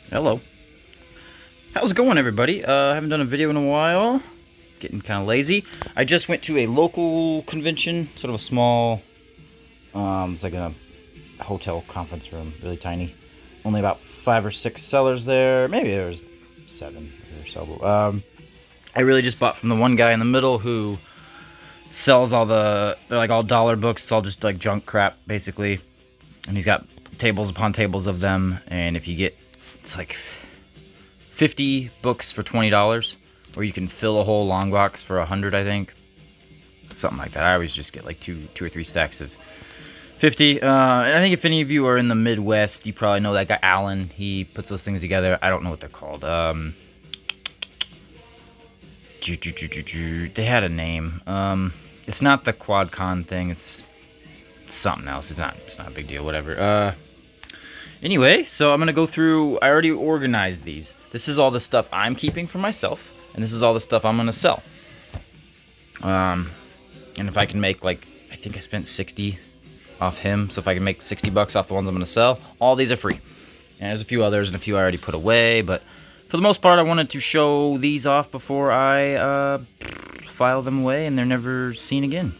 Hello. How's it going, everybody? I haven't done a video in a while. Getting kind of lazy. I just went to a local convention, sort of a small, it's like a hotel conference room, really tiny. Only about 5 or 6 sellers there. Maybe there was 7 or so. I really just bought from the one guy in the middle who sells all they're like all dollar books. It's all just like junk crap, basically. And he's got tables upon tables of them. And if you get, it's like 50 books for $20, or you can fill a whole long box for $100, I think. Something like that. I always just get like two or three stacks of 50. I think if any of you are in the Midwest, you probably know that guy Alan. He puts those things together. I don't know what they're called. They had a name. It's not the QuadCon thing. It's something else. It's not a big deal. Whatever. Anyway, so I'm gonna go through. I already organized these. This is all the stuff I'm keeping for myself, and this is all the stuff I'm gonna sell. And if I can make, like, I think I spent 60 off him, so if I can make 60 bucks off the ones I'm gonna sell, all these are free. And there's a few others and a few I already put away, but for the most part, I wanted to show these off before I file them away, and they're never seen again.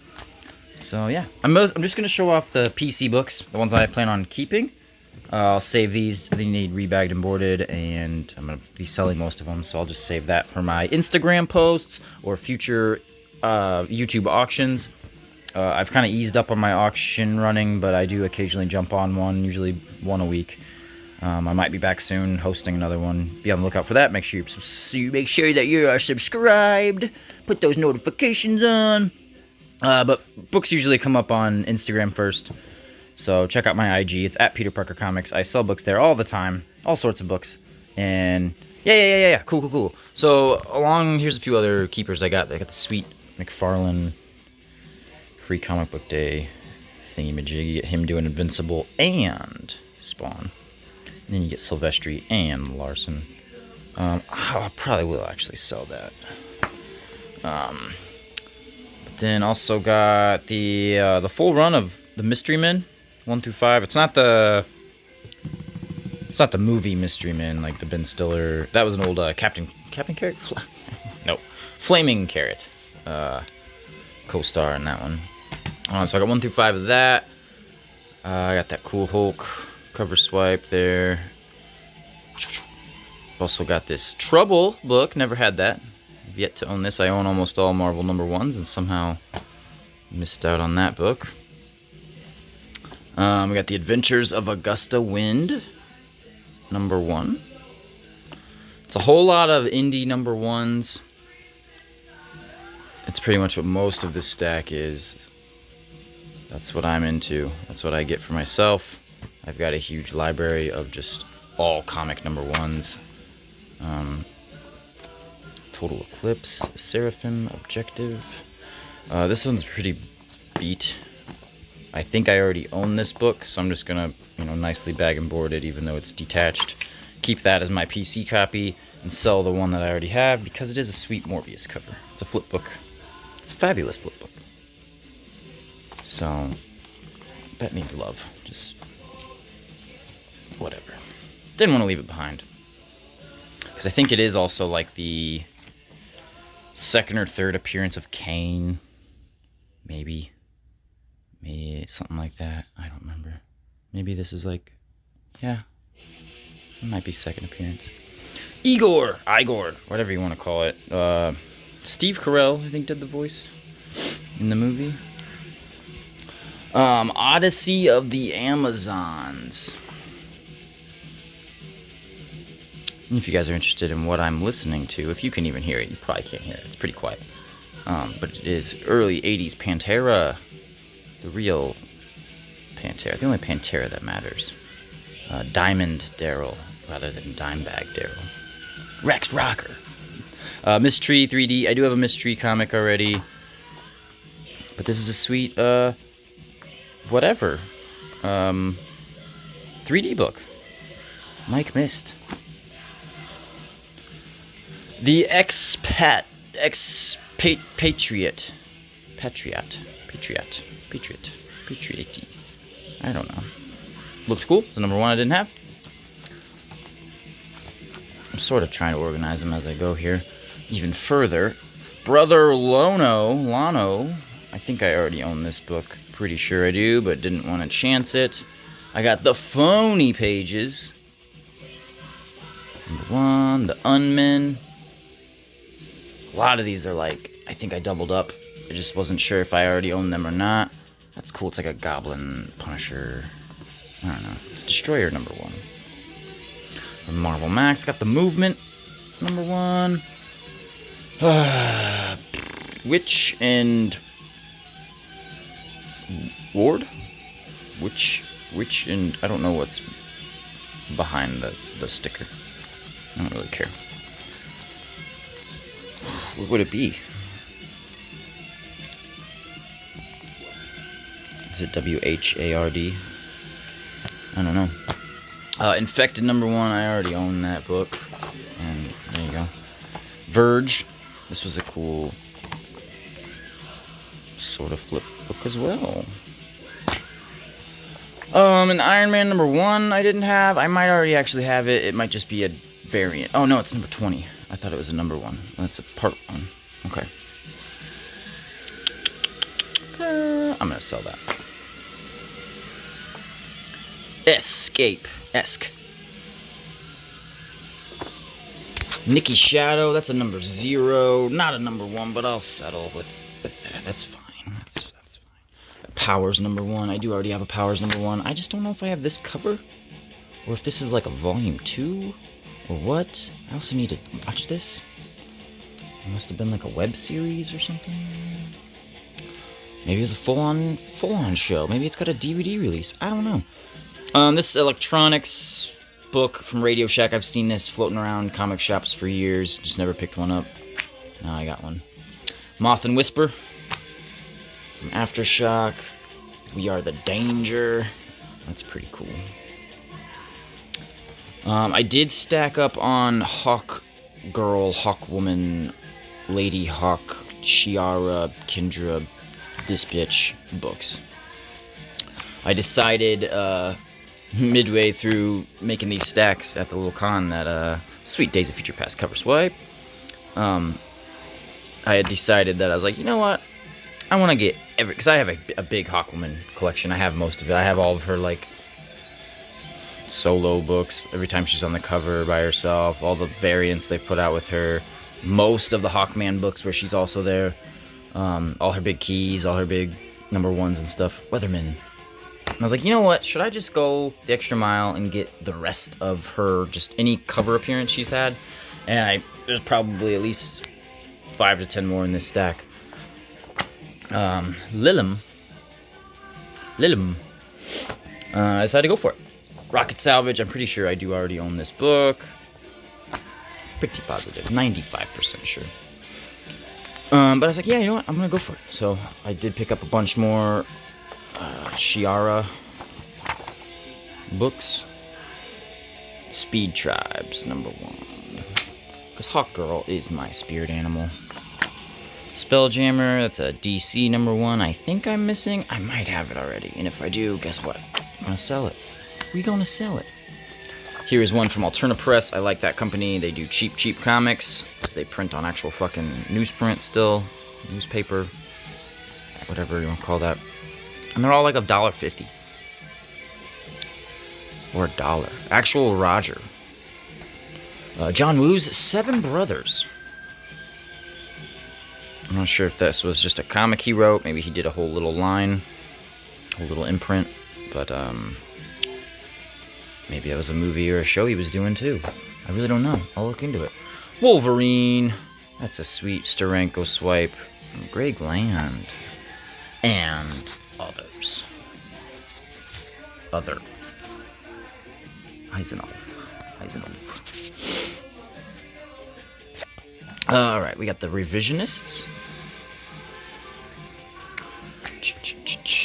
So yeah, I'm just gonna show off the PC books, the ones I plan on keeping. I'll save these. They need rebagged and boarded, and I'm going to be selling most of them, so I'll just save that for my Instagram posts or future YouTube auctions. I've kind of eased up on my auction running, but I do occasionally jump on one, usually one a week. I might be back soon hosting another one. Be on the lookout for that. Make sure that you are subscribed. Put those notifications on. But books usually come up on Instagram first. So check out my IG. It's at Peter Parker Comics. I sell books there all the time, all sorts of books. And yeah. Cool. So here's a few other keepers I got. I got the sweet McFarlane Free Comic Book Day thingamajig. You get him doing Invincible and Spawn. And then you get Silvestri and Larson. I probably will actually sell that. But then also got the full run of the Mystery Men. 1 through 5. It's not the movie Mystery Men, like the Ben Stiller. That was an old Captain Carrot? No, Flaming Carrot co-star in that one. So I got 1 through 5 of that. I got that cool Hulk cover swipe there. Also got this Trouble book. Never had that. I've yet to own this. I own almost all Marvel #1s and somehow missed out on that book. We got the Adventures of Augusta Wind, #1. It's a whole lot of indie #1s. It's pretty much what most of this stack is. That's what I'm into. That's what I get for myself. I've got a huge library of just all comic #1s. Total Eclipse, Seraphim, Objective. This one's pretty beat. I think I already own this book, so I'm just gonna, nicely bag and board it, even though it's detached. Keep that as my PC copy, and sell the one that I already have, because it is a sweet Morbius cover. It's a flip book. It's a fabulous flip book. So, that needs love. Just, whatever. Didn't want to leave it behind. Because I think it is also like the second or third appearance of Kane. Maybe something like that. I don't remember. Maybe this is like, yeah, it might be second appearance. Igor, whatever you want to call it. Steve Carell, I think, did the voice in the movie. Odyssey of the Amazons. And if you guys are interested in what I'm listening to, if you can even hear it, you probably can't hear it. It's pretty quiet. But it is early 80s Pantera. The real Pantera. The only Pantera that matters. Diamond Daryl, rather than Dimebag Daryl. Rex Rocker. Mystery 3D. I do have a Mystery comic already. But this is a sweet, whatever. 3D book. Mike Mist. The Expatriate. Patriot. I don't know. Looked cool. It's the #1 I didn't have. I'm sort of trying to organize them as I go here. Even further. Brother Lano. I think I already own this book. Pretty sure I do, but didn't want to chance it. I got the phony pages. Number 1, the Unmen. A lot of these are like, I think I doubled up. I just wasn't sure if I already owned them or not. That's cool. It's like a Goblin Punisher. I don't know. It's Destroyer number 1. From Marvel Max. Got the Movement number 1. Witch and Ward? Witch and I don't know what's behind the sticker. I don't really care. What would it be? Is it WHARD? I don't know. Infected number 1, I already own that book. And there you go. Verge. This was a cool sort of flip book as well. And Iron Man number 1 I didn't have. I might already actually have it. It might just be a variant. Oh no, it's number 20. I thought it was a number 1. That's a part 1. Okay. I'm gonna sell that. Escape-esque. Nikki Shadow, that's a number 0. Not a number 1, but I'll settle with that. That's fine. That's fine. Powers number 1. I do already have a Powers number 1. I just don't know if I have this cover. Or if this is like a volume 2. Or what? I also need to watch this. It must have been like a web series or something. Maybe it was a full-on show. Maybe it's got a DVD release. I don't know. This electronics book from Radio Shack. I've seen this floating around comic shops for years. Just never picked one up. Now I got one. Moth and Whisper from Aftershock. We Are the Danger. That's pretty cool. I did stack up on Hawk Girl, Hawk Woman, Lady Hawk, Shiara, Kindra, this bitch books. I decided midway through making these stacks at the little con that sweet Days of Future Past cover swipe. I had decided that I was like, you know what? I want to get because I have a big Hawkwoman collection. I have most of it. I have all of her like solo books. Every time she's on the cover by herself, all the variants they've put out with her. Most of the Hawkman books where she's also there. All her big keys, all her big number 1s and stuff. Weatherman. And I was like, you know what? Should I just go the extra mile and get the rest of her, just any cover appearance she's had? And there's probably at least 5 to 10 more in this stack. Lilim. I decided to go for it. Rocket Salvage. I'm pretty sure I do already own this book. Pretty positive. 95% sure. But I was like, yeah, you know what? I'm going to go for it. So I did pick up a bunch more Shiara books. Speed Tribes, number 1. Because Hawk Girl is my spirit animal. Spelljammer, that's a DC number 1. I think I'm missing. I might have it already. And if I do, guess what? I'm going to sell it. We're going to sell it. Here is one from Alterna Press. I like that company. They do cheap comics. They print on actual fucking newsprint still. Newspaper. Whatever you want to call that. And they're all like $1.50. Or $1. Actual Roger. John Woo's 7 Brothers. I'm not sure if this was just a comic he wrote. Maybe he did a whole little line. A little imprint. But, maybe it was a movie or a show he was doing too. I really don't know. I'll look into it. Wolverine. That's a sweet Steranko swipe. Greg Land. And others. Other. Eisenhower. Alright, we got the Revisionists.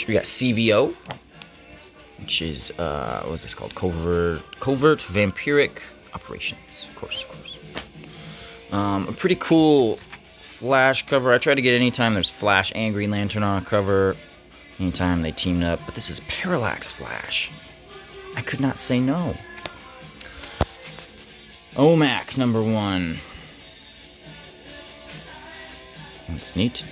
We got CVO. Which is, what was this called? Covert Vampiric Operations. Of course. A pretty cool Flash cover. I try to get anytime there's Flash and Green Lantern on a cover. Anytime they teamed up. But this is Parallax Flash. I could not say no. OMAC #1. That's neat.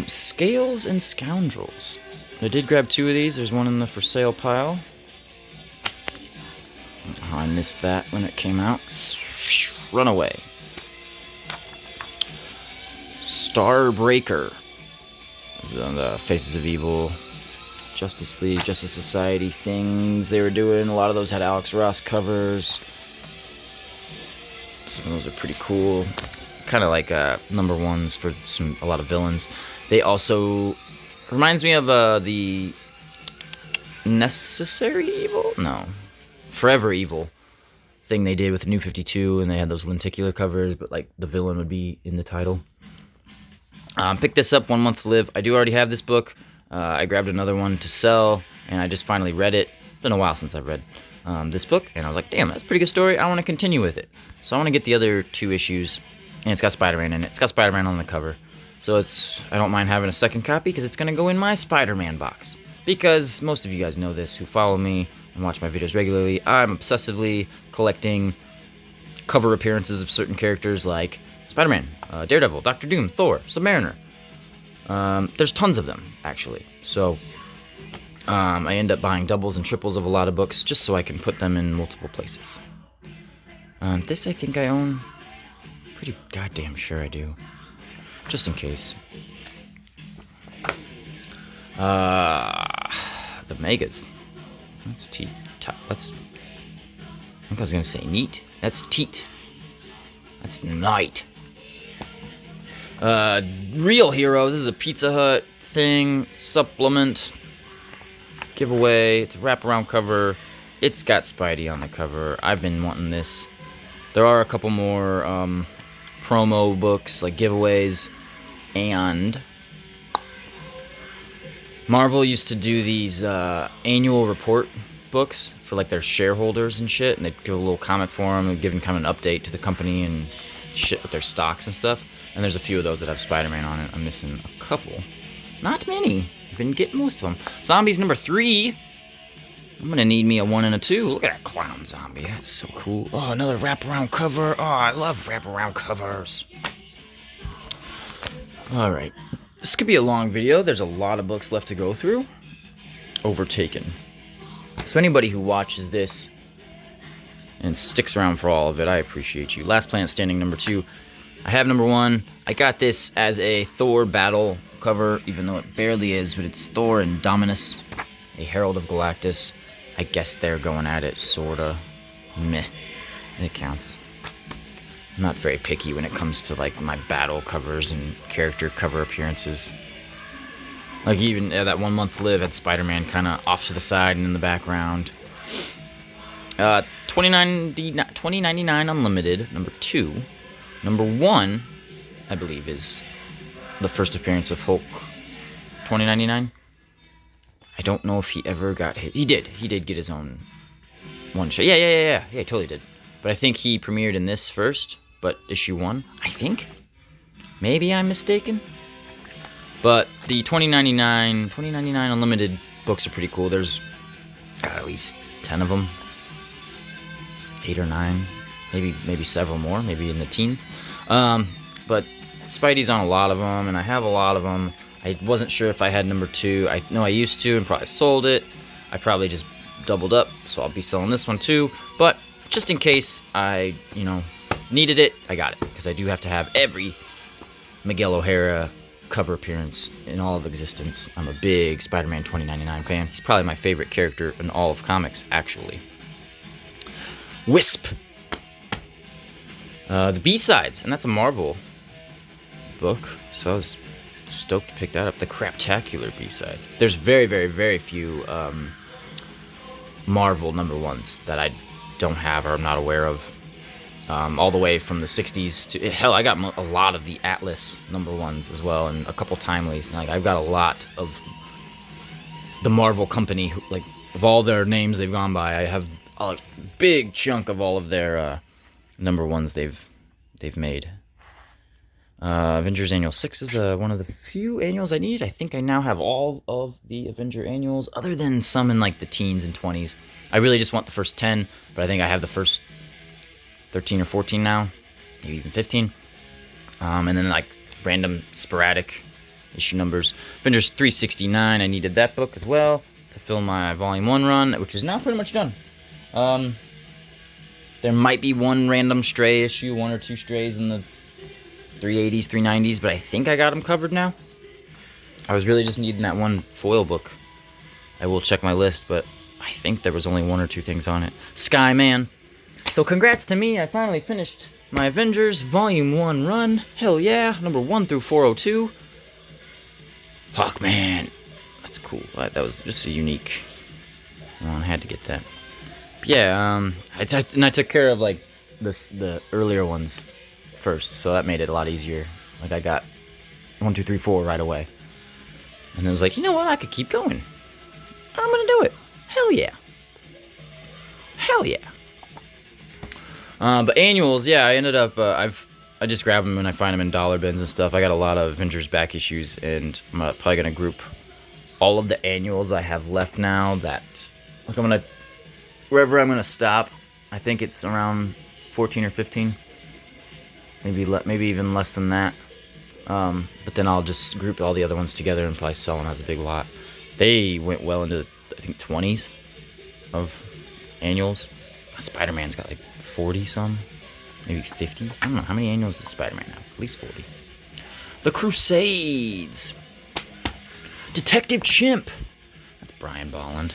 Scales and Scoundrels. I did grab 2 of these. There's one in the for sale pile. Oh, I missed that when it came out. Runaway. Starbreaker. The Faces of Evil. Justice League, Justice Society things they were doing. A lot of those had Alex Ross covers. Some of those are pretty cool. Kind of like #1s for a lot of villains. They also reminds me of the Necessary Evil? No. Forever Evil thing they did with the New 52, and they had those lenticular covers, but like the villain would be in the title. Picked this up 1 month to live. I do already have this book. I grabbed another one to sell, and I just finally read it. It's been a while since I've read this book, and I was like, damn, that's a pretty good story. I want to continue with it. So I want to get the other 2 issues, and it's got Spider-Man in it. It's got Spider-Man on the cover. So I don't mind having a second copy, because it's going to go in my Spider-Man box. Because most of you guys know this, who follow me and watch my videos regularly, I'm obsessively collecting cover appearances of certain characters like Spider-Man, Daredevil, Doctor Doom, Thor, Submariner. There's tons of them, actually. So I end up buying doubles and triples of a lot of books just so I can put them in multiple places. This I think I own. Pretty goddamn sure I do. Just in case. The Megas. That's Teat. That's. I think I was gonna say neat. That's Teat. That's Night. Real Heroes. This is a Pizza Hut thing. Supplement. Giveaway. It's a wraparound cover. It's got Spidey on the cover. I've been wanting this. There are a couple more promo books, like giveaways, and Marvel used to do these annual report books for like their shareholders and shit, and they'd give a little comic for them and give them kind of an update to the company and shit with their stocks and stuff. And there's a few of those that have Spider-Man on it. I'm missing a couple. Not many. I've been getting most of them. Zombies #3. I'm gonna need me a 1 and a 2. Look at that clown zombie. That's so cool. Oh, another wraparound cover. Oh, I love wraparound covers. Alright. This could be a long video. There's a lot of books left to go through. Overtaken. So anybody who watches this and sticks around for all of it, I appreciate you. Last Planet Standing #2. I have #1. I got this as a Thor battle cover, even though it barely is, but it's Thor and Dominus, a Herald of Galactus. I guess they're going at it, sorta. Meh. It counts. I'm not very picky when it comes to like my battle covers and character cover appearances. Like even that 1 month live had Spider-Man kind of off to the side and in the background. $20.99 Unlimited, #2. #1, I believe, is the first appearance of Hulk. $20.99. I don't know if he ever got hit. He did get his own one shot. Yeah, he totally did. But I think he premiered in this first, but issue 1, I think. Maybe I'm mistaken. But the $20.99 Unlimited books are pretty cool. There's at least 10 of them. 8 or 9. Maybe several more. Maybe in the teens. But Spidey's on a lot of them, and I have a lot of them. I wasn't sure if I had #2. I know I used to and probably sold it. I probably just doubled up, so I'll be selling this one too. But just in case I, needed it, I got it. Because I do have to have every Miguel O'Hara cover appearance in all of existence. I'm a big Spider-Man $20.99 fan. He's probably my favorite character in all of comics, actually. Wisp. The B-Sides, and that's a Marvel book, so I was stoked to pick that up. The Craptacular B-Sides. There's very, very, very few Marvel #1s that I don't have or I'm not aware of. All the way from the 60s to... Hell, I got a lot of the Atlas #1s as well, and a couple timelies. Like, I've got a lot of the Marvel company, like, of all their names they've gone by. I have a big chunk of all of their #1s they've made. Avengers Annual 6 is one of the few annuals I need. I think I now have all of the Avenger Annuals, other than some in like the teens and 20s. I really just want the first 10, but I think I have the first 13 or 14 now, maybe even 15. And then like random sporadic issue numbers. Avengers 369, I needed that book as well to fill my Volume 1 run, which is now pretty much done. There might be one random stray issue, one or two strays in the 380s, 390s, but I think I got them covered now. I was really just needing that one foil book. I will check my list, but I think there was only one or two things on it. Skyman. So congrats to me, I finally finished my Avengers Volume 1 run. Hell yeah, number 1 through 402. Hawkman. That's cool. That was just a unique one. I had to get that. But yeah, I took care of like the earlier ones first, so that made it a lot easier. Like I got 1, 2, 3, 4 right away. And I was like, you know what, I could keep going. I'm gonna do it. Hell yeah. Hell yeah. But annuals, yeah, I ended up, I just grab them when I find them in dollar bins and stuff. I got a lot of Avengers back issues, and I'm probably gonna group all of the annuals I have left now that, like wherever I'm gonna stop, I think it's around 14 or 15. Maybe even less than that. But then I'll just group all the other ones together and probably sell them as a big lot. They went well into, I think, 20s of annuals. Spider-Man's got like 40 some, maybe 50. I don't know, how many annuals does Spider-Man have? At least 40. The Crusades. Detective Chimp. That's Brian Bolland.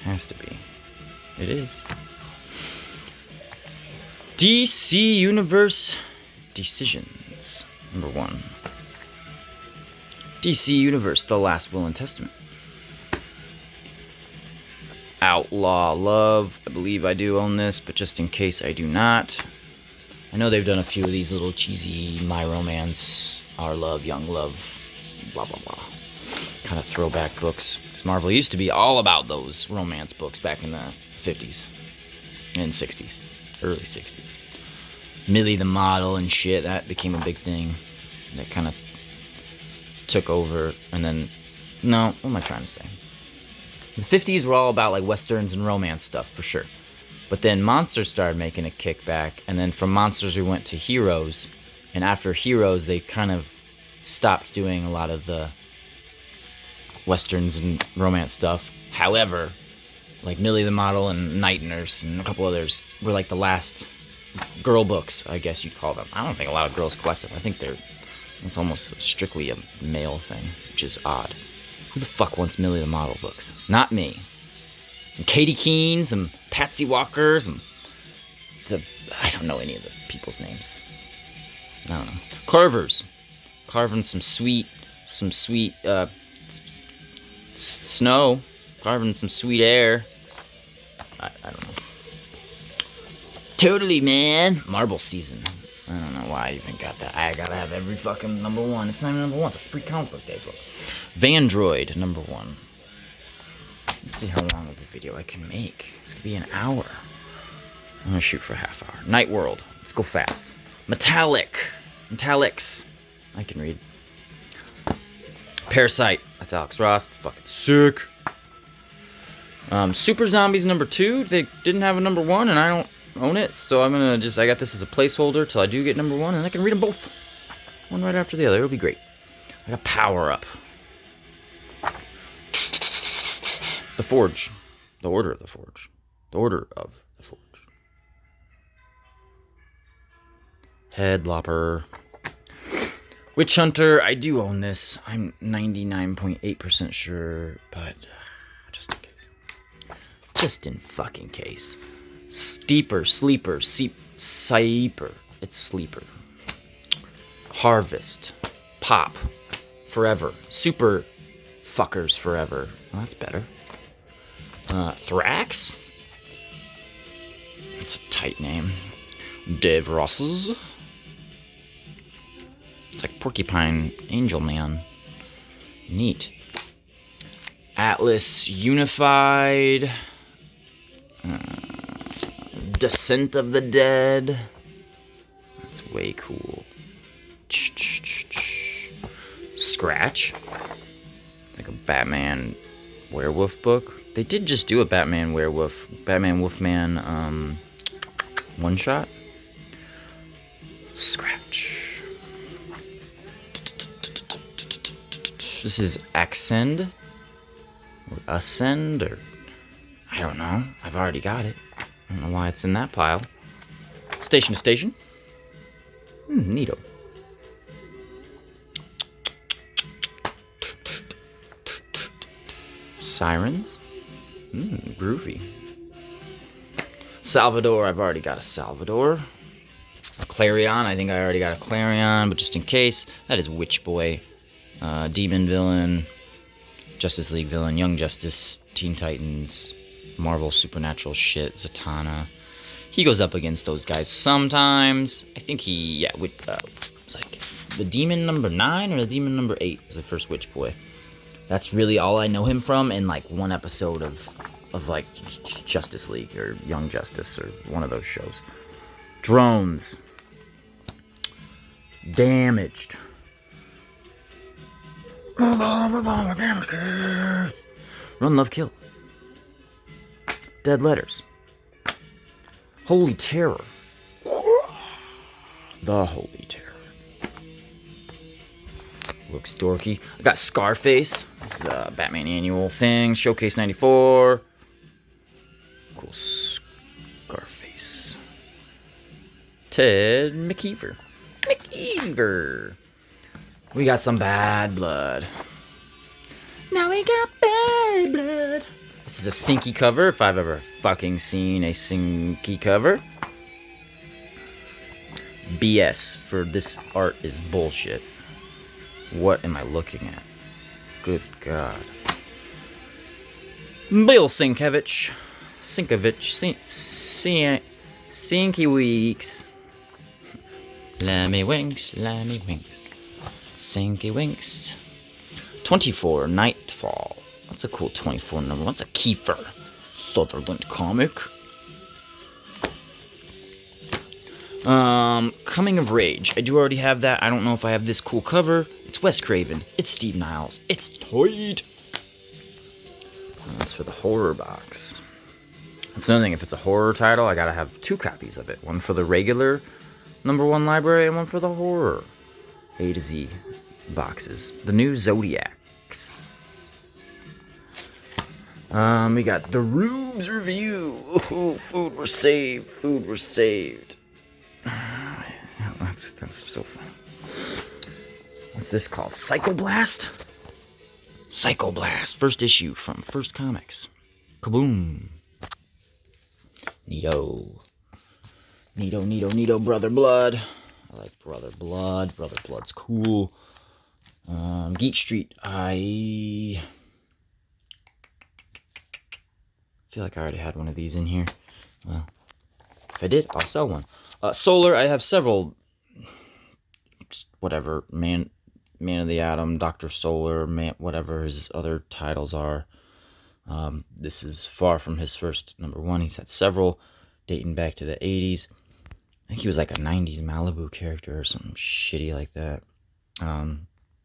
Has to be. It is. DC Universe Decisions. Number 1. DC Universe, The Last Will and Testament. Outlaw Love. I believe I do own this, but just in case I do not. I know they've done a few of these little cheesy My Romance, Our Love, Young Love, blah, blah, blah. Kind of throwback books. Marvel used to be all about those romance books back in the 50s and 60s. Early 60s. Millie the Model and shit, that became a big thing. That kind of took over, and then, no, what am I trying to say? The 50s were all about like westerns and romance stuff, for sure. But then Monsters started making a kickback, and then from Monsters we went to Heroes, and after Heroes they kind of stopped doing a lot of the westerns and romance stuff. However, like Millie the Model and Night Nurse and a couple others were like the last girl books, I guess you'd call them. I don't think a lot of girls collect them. I think it's almost strictly a male thing, which is odd. Who the fuck wants Millie the Model books? Not me. Some Katie Keene, some Patsy Walker, I don't know any of the people's names. I don't know. Carvers. Carving some sweet snow. Carving some sweet air. I don't know. Totally, man. Marble Season. I don't know why I even got that. I gotta have every fucking number 1. It's not even number 1. It's a free comic book day book. Vandroid, number 1. Let's see how long of a video I can make. It's gonna be an hour. I'm gonna shoot for a half hour. Night World. Let's go fast. Metallics. I can read. Parasite. That's Alex Ross. It's fucking sick. Super Zombies number 2. They didn't have a number 1, and I don't own it, so I got this as a placeholder till I do get number 1, and I can read them both. One right after the other. It'll be great. I got Power Up. The Forge. The Order of the Forge. The Order of the Forge. Headlopper. Witch Hunter. I do own this. I'm 99.8% sure, but just in case. Just in fucking case. Sleeper. It's Sleeper. Harvest. Pop. Forever. Super Fuckers Forever. Well, that's better. Thrax? That's a tight name. Dave Ross's. It's like Porcupine Angel Man. Neat. Atlas Unified. Descent of the Dead. That's way cool. Scratch. It's like a Batman werewolf book. They did just do a Batman Wolfman one shot. Scratch. This is Ascend or Ascend, or I don't know. I've already got it. I don't know why it's in that pile. Station to Station. Neato. Sirens. Groovy. Salvador, I've already got a Salvador. Clarion, I think I already got a Clarion, but just in case, that is Witch Boy. Demon villain. Justice League villain. Young Justice. Teen Titans. Marvel Supernatural shit. Zatanna. He goes up against those guys sometimes. I think it's like the Demon number 9 or the Demon number 8 is the first Witch Boy. That's really all I know him from in like one episode of like Justice League or Young Justice or one of those shows. Drones. Damaged. Run, Love, Kill. Dead Letters. Holy Terror. The Holy Terror. Looks dorky. I got Scarface. This is a Batman Annual thing. Showcase 94. Cool Scarface. Ted McKeever. We got some Bad Blood. Now we got Bad Blood. This is a Sinky cover, if I've ever fucking seen a Sinky cover. BS for this art is bullshit. What am I looking at? Good God. Bill Sinkiewicz. Sinky Weeks. Lammy Winks. Sinky Winks. 24, Nightfall. That's a cool 24 number. What's a Kiefer? Sutherland comic. Coming of Rage. I do already have that. I don't know if I have this cool cover. It's Wes Craven. It's Steve Niles. It's tight. That's for the horror box. That's another thing. If it's a horror title, I gotta have 2 copies of it. One for the regular #1 library and one for the horror A to Z boxes. The new Zodiacs. We got the Rubes Review. Ooh, food were saved. That's so fun. What's this called? Psychoblast? First issue from First Comics. Kaboom. Neato, Brother Blood. I like Brother Blood. Brother Blood's cool. Geek Street. I feel like I already had one of these in here. Well, if I did, I'll sell one. Solar, I have several, whatever, Man of the Atom, Dr. Solar, whatever his other titles are. This is far from his first #1. He's had several dating back to the 80s. I think he was like a 90s Malibu character or something shitty like that.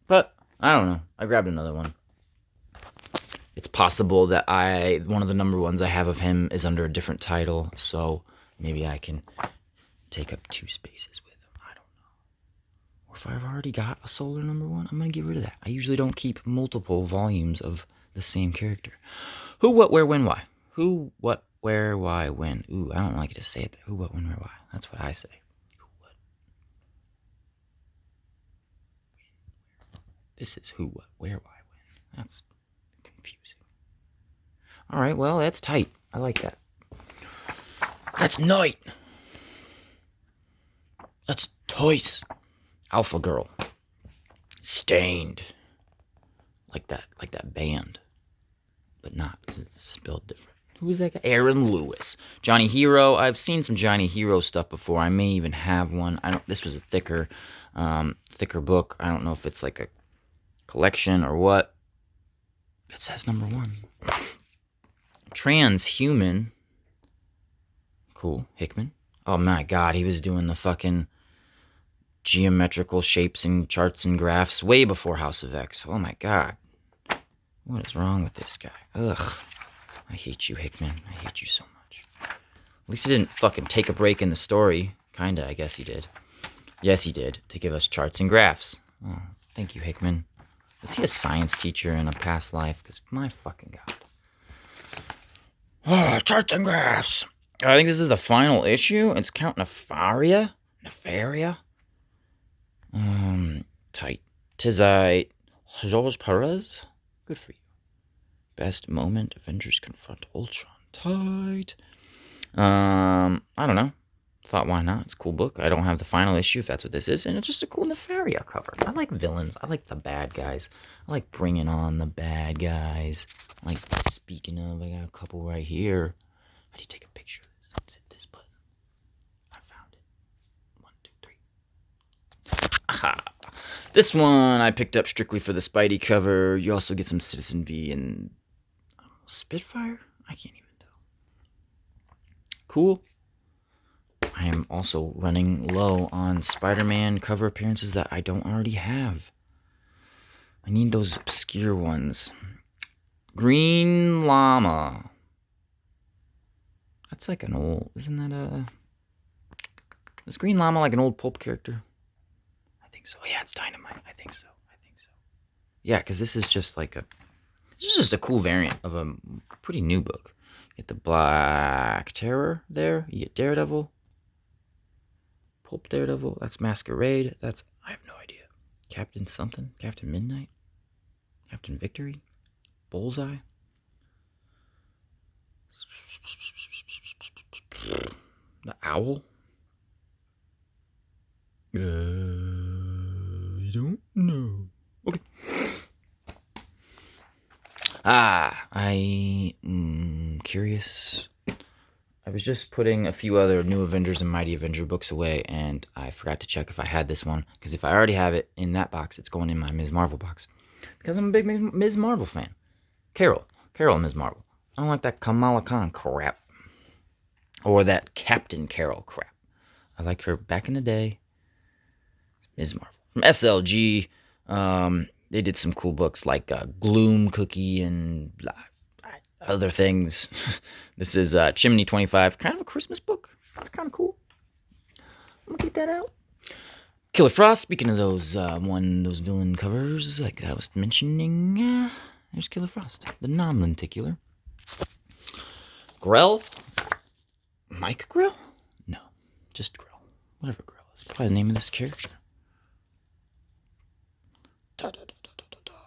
But, I don't know. I grabbed another one. It's possible that one of the #1s I have of him is under a different title, so maybe I can take up 2 spaces with him. I don't know. Or if I've already got a Solar #1, I'm going to get rid of that. I usually don't keep multiple volumes of the same character. Who, what, where, when, why? Who, what, where, why, when? Ooh, I don't like it to say it. Who, what, when, where, why? That's what I say. Who, what? This is who, what, where, why, when. That's confusing. Alright, well, that's tight. I like that. That's Night. That's Toys. Alpha Girl. Stained. Like that band. But not, because it's spelled different. Who is that guy? Aaron Lewis. Johnny Hero. I've seen some Johnny Hero stuff before. I may even have one. This was a thicker book. I don't know if it's like a collection or what. It says #1. Transhuman. Cool. Hickman. Oh my God, he was doing the fucking geometrical shapes and charts and graphs way before House of X. Oh my god. What is wrong with this guy? Ugh. I hate you, Hickman. I hate you so much. At least he didn't fucking take a break in the story. Kinda, I guess he did. Yes, he did. To give us charts and graphs. Oh, thank you, Hickman. Was he a science teacher in a past life? Because my fucking god. Oh, charts and graphs. I think this is the final issue. It's Count Nefaria. Tight. Tizite. George Perez. Good for you. Best moment. Avengers confront Ultron. Tight. I don't know. Thought, why not? It's a cool book. I don't have the final issue, if that's what this is. And it's just a cool Nefaria cover. I like villains. I like the bad guys. I like bringing on the bad guys. Like, speaking of, I got a couple right here. How do you take a picture of this? Let's hit this button. I found it. 1, 2, 3. Aha! This one I picked up strictly for the Spidey cover. You also get some Citizen V and Spitfire? I can't even tell. Cool. I am also running low on Spider-Man cover appearances that I don't already have. I need those obscure ones. Green Llama. That's like an old... Isn't that a... Is Green Llama like an old pulp character? I think so. Yeah, it's Dynamite. I think so. Yeah, because this is just like a... This is just a cool variant of a pretty new book. You get the Black Terror there. You get Daredevil. Pulp Daredevil. That's Masquerade. That's... I have no idea. Captain something. Captain Midnight. Captain Victory. Bullseye. The Owl. I don't know. Okay. I'm curious. I was just putting a few other New Avengers and Mighty Avenger books away, and I forgot to check if I had this one. Because if I already have it in that box, it's going in my Ms. Marvel box. Because I'm a big Ms. Marvel fan. Carol and Ms. Marvel. I don't like that Kamala Khan crap. Or that Captain Carol crap. I liked her back in the day. Ms. Marvel. From SLG, they did some cool books like Gloom Cookie and other things. This is Chimney 25. Kind of a Christmas book. That's kind of cool. I'm going to keep that out. Killer Frost. Speaking of those those villain covers, like I was mentioning, there's Killer Frost, the non-lenticular. Grell. Mike Grell? No, just Grell. Whatever Grell is. Probably the name of this character.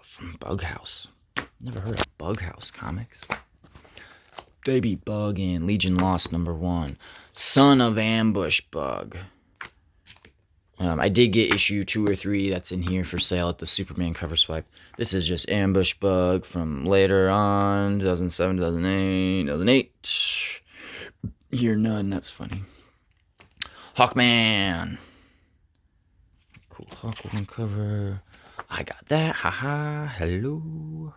From Bughouse. Never heard of Bughouse comics. They be Bug in Legion Lost #1. Son of Ambush Bug. I did get issue 2 or 3 that's in here for sale at the Superman cover swipe. This is just Ambush Bug from later on, 2007, 2008, 2008. Year none, that's funny. Hawkman. Cool Hawkman cover. I got that. Haha. Hello.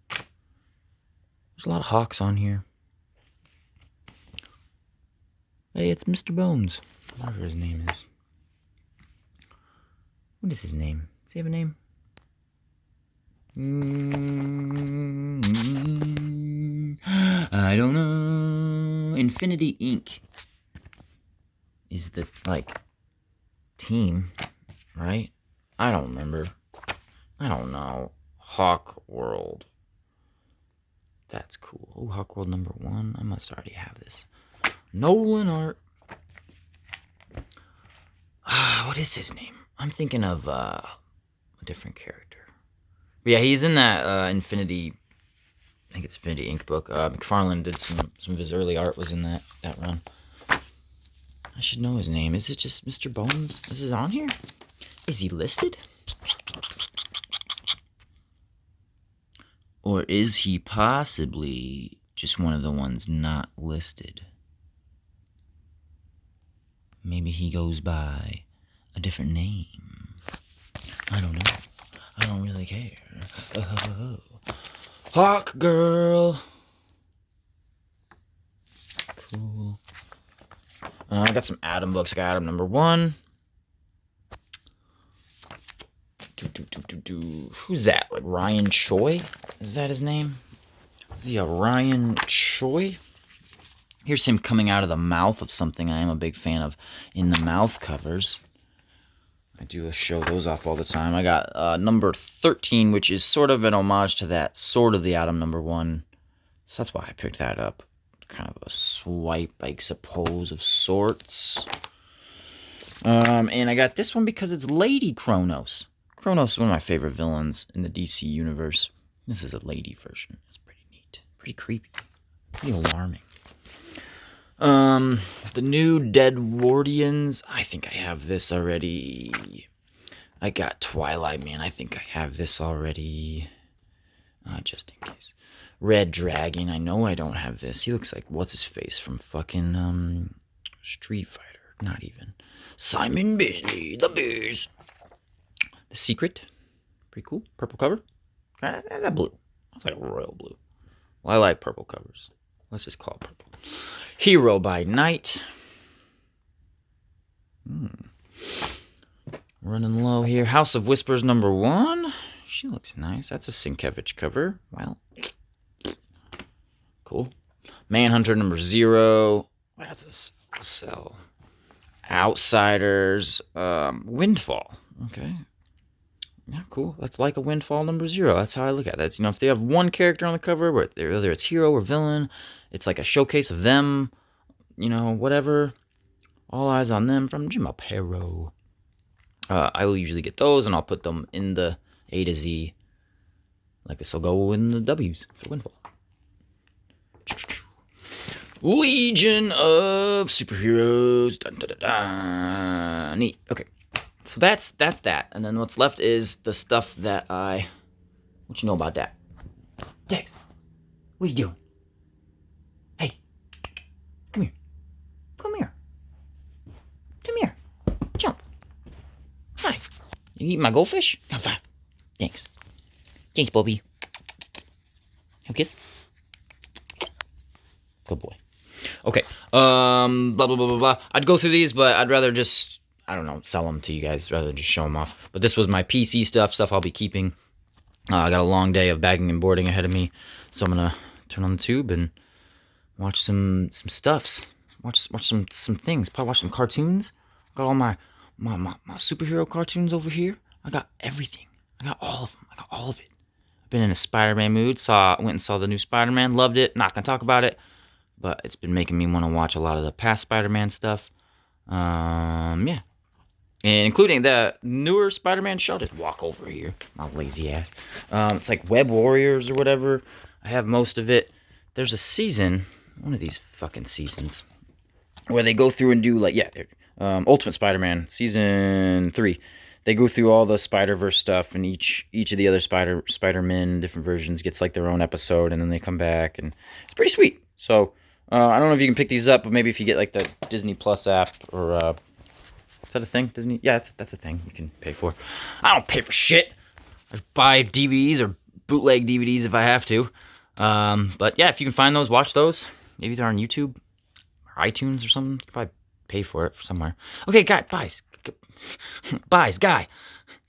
There's a lot of Hawks on here. Hey, it's Mr. Bones. Whatever his name is. What is his name? Does he have a name? I don't know. Infinity Inc. is the, team, right? I don't remember. I don't know. Hawk World. That's cool. Oh, Hawk World #1. I must already have this. Nolan art. What is his name? I'm thinking of a different character. But yeah, he's in that Infinity. I think it's Infinity Inc. book. McFarlane did some of his early art was in that run. I should know his name. Is it just Mr. Bones? Is this on here? Is he listed? Or is he possibly just one of the ones not listed? Maybe he goes by a different name. I don't know. I don't really care. Hawk Girl. Cool. I got some Atom books. I got Atom #1. Who's that? Like Ryan Choi? Is that his name? Is he a Ryan Choi? Here's him coming out of the mouth of something I am a big fan of in the mouth covers. I do show those off all the time. I got number 13, which is sort of an homage to that Sword of the Atom number 1. So that's why I picked that up. Kind of a swipe, I suppose, of sorts. And I got this one because it's Lady Kronos. Kronos is one of my favorite villains in the DC universe. This is a lady version. It's pretty neat. Pretty creepy. Pretty alarming. The new Dead Wardians. I think I have this already. I got Twilight Man. I think I have this already. Just in case. Red Dragon. I know I don't have this. He looks like, what's his face from fucking, Street Fighter. Not even. Simon Bisley, the Bears. The Secret. Pretty cool. Purple cover. Kind of has that blue. It's like a royal blue. Well, I like purple covers. Let's just call it purple. Hero by Night. Running low here. House of Whispers number 1. She looks nice. That's a Sienkiewicz cover. Well, cool. Manhunter number 0. That's a sell. Outsiders. Windfall. Okay. Yeah, cool. That's like a Windfall number 0. That's how I look at it. If they have one character on the cover, whether it's hero or villain, it's like a showcase of them, whatever. All eyes on them from Jim Aparo. I will usually get those, and I'll put them in the A to Z. Like this will go in the W's for Windfall. Legion of Superheroes. Dun, dun, dun, dun. Neat. Okay. So that's that. And then what's left is the stuff that what you know about that? Dex, what are you doing? Hey, come here. Come here. Come here. Jump. Hi. You eat my goldfish? Come 5. Thanks. Thanks, Bobby. Have a kiss. Good boy. Okay. Blah, blah, blah, blah, blah. I'd go through these, but I'd rather just, I don't know, sell them to you guys rather than just show them off. But this was my PC stuff I'll be keeping. I got a long day of bagging and boarding ahead of me, so I'm going to turn on the tube and watch some stuffs. Watch some things. Probably watch some cartoons. Got all my superhero cartoons over here. I got everything. I got all of them. I got all of it. I've been in a Spider-Man mood. Went and saw the new Spider-Man. Loved it. Not going to talk about it. But it's been making me want to watch a lot of the past Spider-Man stuff. Yeah. And including the newer Spider-Man show. Just walk over here. My lazy ass. It's like Web Warriors or whatever. I have most of it. There's a season. One of these fucking seasons. Where they go through and do like, Ultimate Spider-Man. Season 3. They go through all the Spider-Verse stuff. And each of the other Spider-Men, different versions, gets like their own episode. And then they come back. And it's pretty sweet. So, I don't know if you can pick these up, but maybe if you get like the Disney Plus app or is that a thing? Disney? Yeah, that's a thing you can pay for. I don't pay for shit. I buy DVDs or bootleg DVDs if I have to. But yeah, if you can find those, watch those. Maybe they're on YouTube or iTunes or something. You can probably pay for it somewhere. Okay, guys,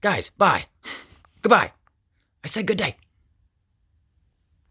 guys, bye. Goodbye. I said good day.